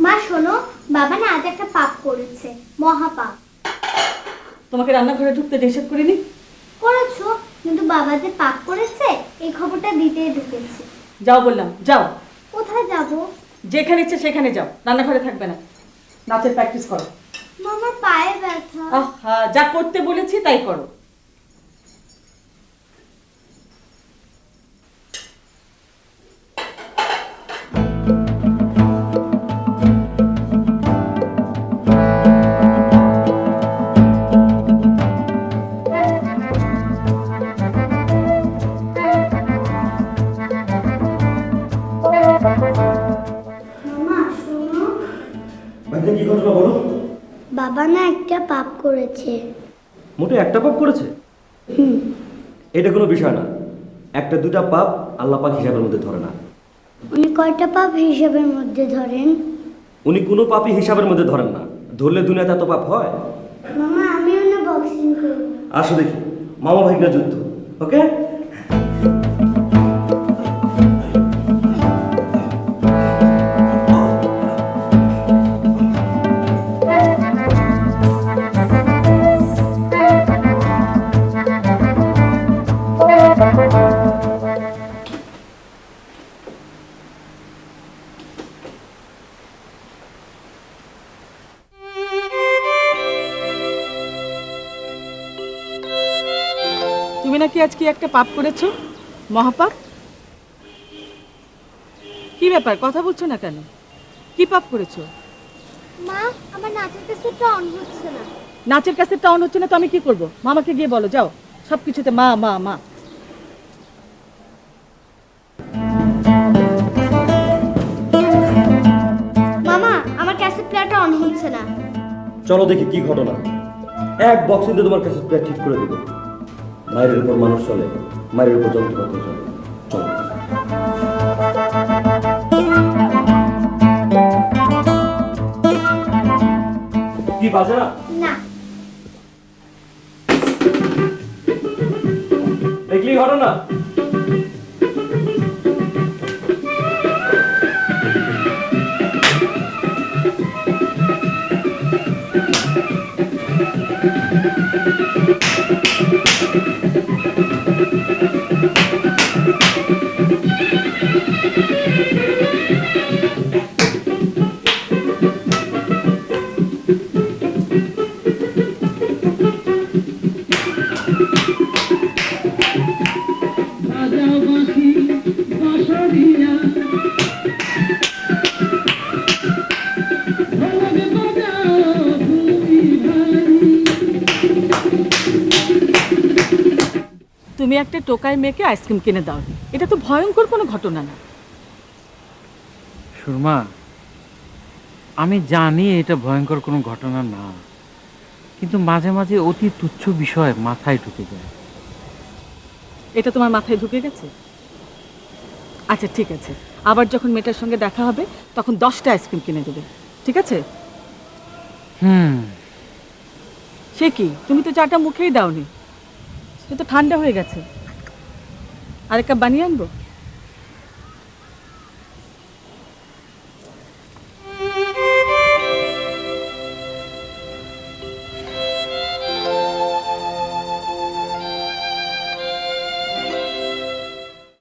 মা শোনো, বাবা না আজ একটা পাপ করেছে, মহাপাপ। তোমাকে রান্নাঘরে ঢুকতে নিষেধ করিনি? করেছো, কিন্তু বাবা যে পাপ করেছে এই খবরটা দিতেই ঢুকেছি। যাও বললাম, যাও। কোথায় যাব? যেখানে ইচ্ছে সেখানে যাও, রান্নাঘরে থাকবে না। নাচের প্র্যাকটিস করো। মামার পায়ে ব্যথা। আহা, যা করতে বলেছি তাই করো। মামা শোনো, ভাইটা কি ঘটনা বলো? বাবা না একটা পাপ করেছে। মোটে একটা পাপ করেছে? এটা কোনো বিষয় না। একটা দুটা পাপ আল্লাহ পাক হিসাবের মধ্যে ধরে না। উনি কয়টা পাপ হিসাবের মধ্যে ধরেন? উনি কোনো পাপই হিসাবের মধ্যে ধরেন না। ধরলে দুনিয়াতে এত পাপ হয়? মামা আমিও না বক্সিং করব। আসো দেখি মামা ভাইগনা যুদ্ধ। ওকে? তুমি নাকি আজকে একটা পাপ করেছো, মহাপাপ? কি ব্যাপার, কথা বলছো না কেন? কি পাপ করেছো? মা, আমার নাচের ক্যাসেটটা অন হচ্ছে না। নাচের ক্যাসেটটা অন হচ্ছে না তো আমি কি করব? মামাকে গিয়ে বলো, যাও। সবকিছুতে মা মা মা। মামা, আমার ক্যাসেট প্লেয়ারটা অন হচ্ছে না। চলো দেখি কি ঘটনা। এক বক্সিং দিয়ে তোমার কাছে প্লেয়ার ঠিক করে দেবো। মায়ের উপর মানুষ চলে, মায়ের উপর যন্ত্রপাতি চলে। চলো। কি বাজে না? না। দেখলি ঘটনা? তুমি একটা টোকাই মেয়েকে আইসক্রিম কিনে দাও, এটা তো ভয়ঙ্কর কোনো ঘটনা না। সুরমা, আমি জানি এটা ভয়ঙ্কর কোনো ঘটনা না, কিন্তু মাঝে মাঝে অতি তুচ্ছ বিষয় মাথায় ঢুকে যায়। এটা তোমার মাথায় ঢুকে গেছে? আচ্ছা ঠিক আছে, আবার যখন মেয়েটার সঙ্গে দেখা হবে তখন 10টা আইসক্রিম কিনে দেবে, ঠিক আছে? সে কি, তুমি তো চাটা মুখেই দাওনি, সে তো ঠান্ডা হয়ে গেছে। আরেক কাপ বানিয়ে আনবো?